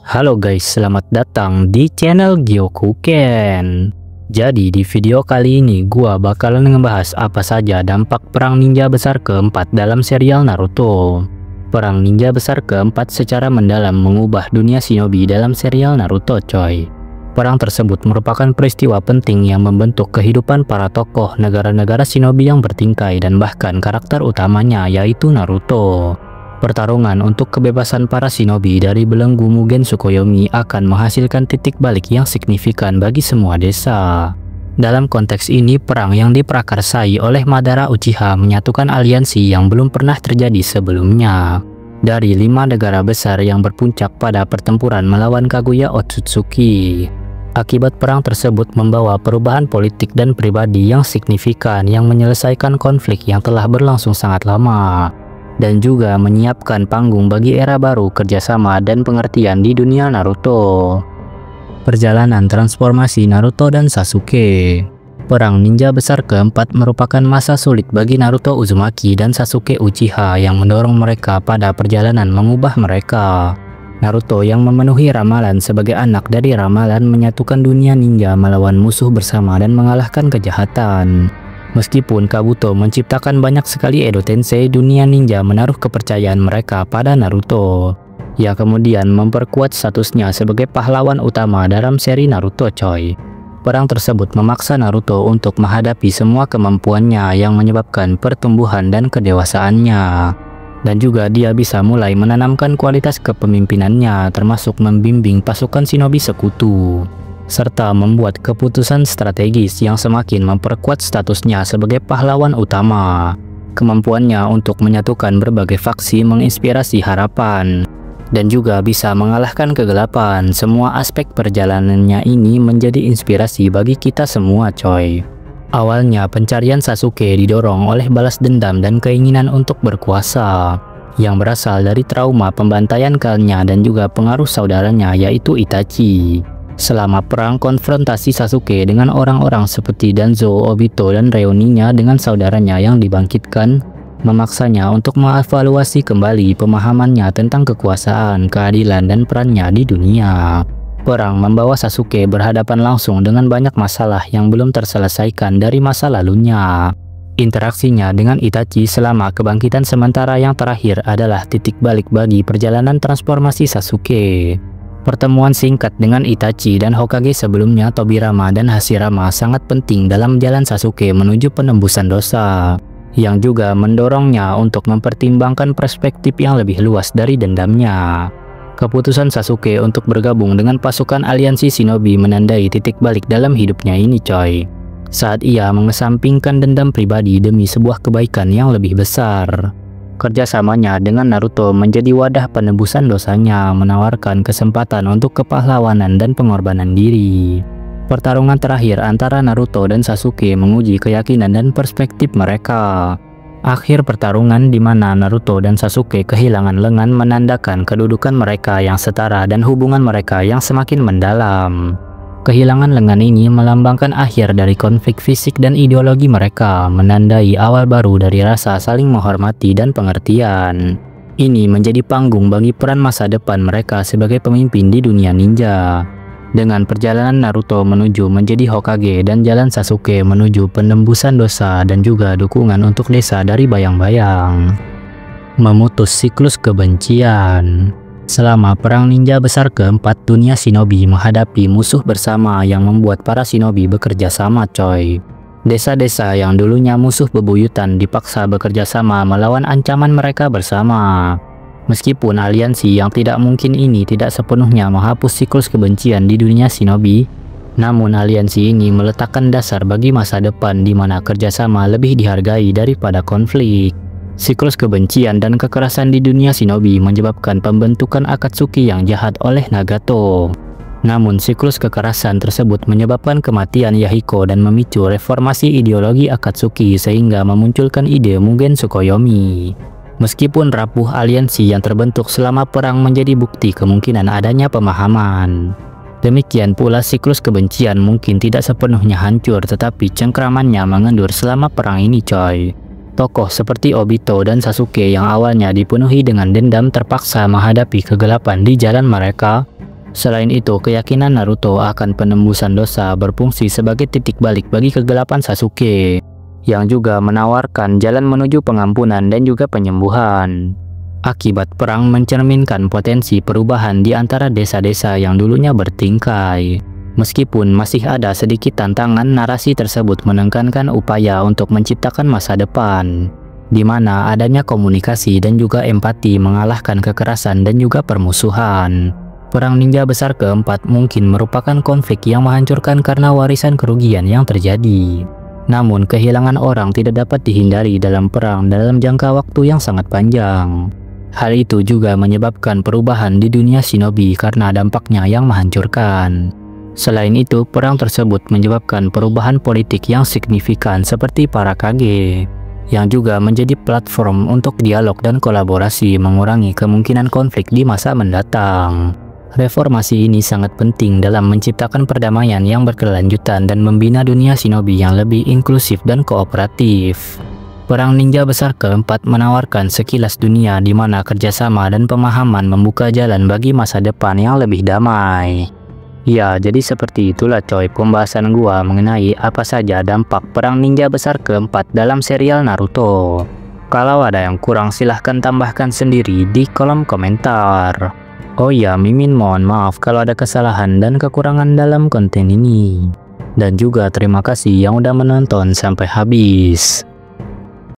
Halo guys, selamat datang di channel Gyokuken. Jadi di video kali ini gua bakalan ngebahas apa saja dampak perang ninja besar keempat dalam serial Naruto. Perang ninja besar keempat secara mendalam mengubah dunia shinobi dalam serial Naruto coy. Perang tersebut merupakan peristiwa penting yang membentuk kehidupan para tokoh negara-negara shinobi yang bertingkai dan bahkan karakter utamanya yaitu Naruto. Pertarungan untuk kebebasan para shinobi dari belenggu Mugen Tsukuyomi akan menghasilkan titik balik yang signifikan bagi semua desa. Dalam konteks ini, perang yang diprakarsai oleh Madara Uchiha menyatukan aliansi yang belum pernah terjadi sebelumnya. Dari 5 negara besar yang berpuncak pada pertempuran melawan Kaguya Otsutsuki. Akibat perang tersebut membawa perubahan politik dan pribadi yang signifikan yang menyelesaikan konflik yang telah berlangsung sangat lama. Dan juga menyiapkan panggung bagi era baru kerjasama dan pengertian di dunia Naruto. Perjalanan transformasi Naruto dan Sasuke. Perang ninja besar keempat merupakan masa sulit bagi Naruto Uzumaki dan Sasuke Uchiha yang mendorong mereka pada perjalanan mengubah mereka. Naruto yang memenuhi ramalan sebagai anak dari ramalan menyatukan dunia ninja melawan musuh bersama dan mengalahkan kejahatan. Meskipun Kabuto menciptakan banyak sekali Edo Tensei, dunia ninja menaruh kepercayaan mereka pada Naruto, yang kemudian memperkuat statusnya sebagai pahlawan utama dalam seri Naruto coy. Perang tersebut memaksa Naruto untuk menghadapi semua kemampuannya yang menyebabkan pertumbuhan dan kedewasaannya. Dan juga dia bisa mulai menanamkan kualitas kepemimpinannya termasuk membimbing pasukan shinobi sekutu. Serta membuat keputusan strategis yang semakin memperkuat statusnya sebagai pahlawan utama. Kemampuannya untuk menyatukan berbagai faksi menginspirasi harapan, dan juga bisa mengalahkan kegelapan. Semua aspek perjalanannya ini menjadi inspirasi bagi kita semua coy. Awalnya pencarian Sasuke didorong oleh balas dendam dan keinginan untuk berkuasa, yang berasal dari trauma pembantaian klannya dan juga pengaruh saudaranya yaitu Itachi. Selama perang, konfrontasi Sasuke dengan orang-orang seperti Danzo, Obito, dan reuninya dengan saudaranya yang dibangkitkan, memaksanya untuk mengevaluasi kembali pemahamannya tentang kekuasaan, keadilan, dan perannya di dunia. Perang membawa Sasuke berhadapan langsung dengan banyak masalah yang belum terselesaikan dari masa lalunya. Interaksinya dengan Itachi selama kebangkitan sementara yang terakhir adalah titik balik bagi perjalanan transformasi Sasuke. Pertemuan singkat dengan Itachi dan Hokage sebelumnya Tobirama dan Hashirama sangat penting dalam jalan Sasuke menuju penembusan dosa, yang juga mendorongnya untuk mempertimbangkan perspektif yang lebih luas dari dendamnya. Keputusan Sasuke untuk bergabung dengan pasukan aliansi shinobi menandai titik balik dalam hidupnya ini coy. Saat ia mengesampingkan dendam pribadi demi sebuah kebaikan yang lebih besar. Kerjasamanya dengan Naruto menjadi wadah penebusan dosanya, menawarkan kesempatan untuk kepahlawanan dan pengorbanan diri. Pertarungan terakhir antara Naruto dan Sasuke menguji keyakinan dan perspektif mereka. Akhir pertarungan di mana Naruto dan Sasuke kehilangan lengan menandakan kedudukan mereka yang setara dan hubungan mereka yang semakin mendalam. Kehilangan lengan ini melambangkan akhir dari konflik fisik dan ideologi mereka, menandai awal baru dari rasa saling menghormati dan pengertian. Ini menjadi panggung bagi peran masa depan mereka sebagai pemimpin di dunia ninja. Dengan perjalanan Naruto menuju menjadi Hokage dan jalan Sasuke menuju penembusan dosa dan juga dukungan untuk desa dari bayang-bayang. Memutus siklus kebencian. Selama perang ninja besar keempat, dunia shinobi menghadapi musuh bersama yang membuat para shinobi bekerja sama coy. Desa-desa yang dulunya musuh bebuyutan dipaksa bekerja sama melawan ancaman mereka bersama. Meskipun aliansi yang tidak mungkin ini tidak sepenuhnya menghapus siklus kebencian di dunia shinobi, namun aliansi ini meletakkan dasar bagi masa depan di mana kerjasama lebih dihargai daripada konflik. Siklus kebencian dan kekerasan di dunia shinobi menyebabkan pembentukan Akatsuki yang jahat oleh Nagato. Namun siklus kekerasan tersebut menyebabkan kematian Yahiko dan memicu reformasi ideologi Akatsuki sehingga memunculkan ide Mugen Tsukuyomi. Meskipun rapuh aliansi yang terbentuk selama perang menjadi bukti kemungkinan adanya pemahaman. Demikian pula siklus kebencian mungkin tidak sepenuhnya hancur tetapi cengkramannya mengendur selama perang ini coy. Tokoh seperti Obito dan Sasuke yang awalnya dipenuhi dengan dendam terpaksa menghadapi kegelapan di jalan mereka, Selain itu, keyakinan Naruto akan penembusan dosa berfungsi sebagai titik balik bagi kegelapan Sasuke, yang juga menawarkan jalan menuju pengampunan dan juga penyembuhan. Akibat perang mencerminkan potensi perubahan di antara desa-desa yang dulunya bertingkai. Meskipun masih ada sedikit tantangan, narasi tersebut menekankan upaya untuk menciptakan masa depan, di mana adanya komunikasi dan juga empati mengalahkan kekerasan dan juga permusuhan. Perang ninja besar keempat mungkin merupakan konflik yang menghancurkan karena warisan kerugian yang terjadi. Namun, kehilangan orang tidak dapat dihindari dalam perang dalam jangka waktu yang sangat panjang. Hal itu juga menyebabkan perubahan di dunia shinobi karena dampaknya yang menghancurkan. Selain itu, perang tersebut menyebabkan perubahan politik yang signifikan seperti para kage, yang juga menjadi platform untuk dialog dan kolaborasi, mengurangi kemungkinan konflik di masa mendatang. Reformasi ini sangat penting dalam menciptakan perdamaian yang berkelanjutan dan membina dunia shinobi yang lebih inklusif dan kooperatif. Perang ninja besar keempat menawarkan sekilas dunia di mana kerjasama dan pemahaman membuka jalan bagi masa depan yang lebih damai. Ya, jadi seperti itulah coy pembahasan gua mengenai apa saja dampak perang ninja besar keempat dalam serial Naruto. Kalau ada yang kurang silahkan tambahkan sendiri di kolom komentar. Oh ya, Mimin mohon maaf kalau ada kesalahan dan kekurangan dalam konten ini. Dan juga terima kasih yang udah menonton sampai habis.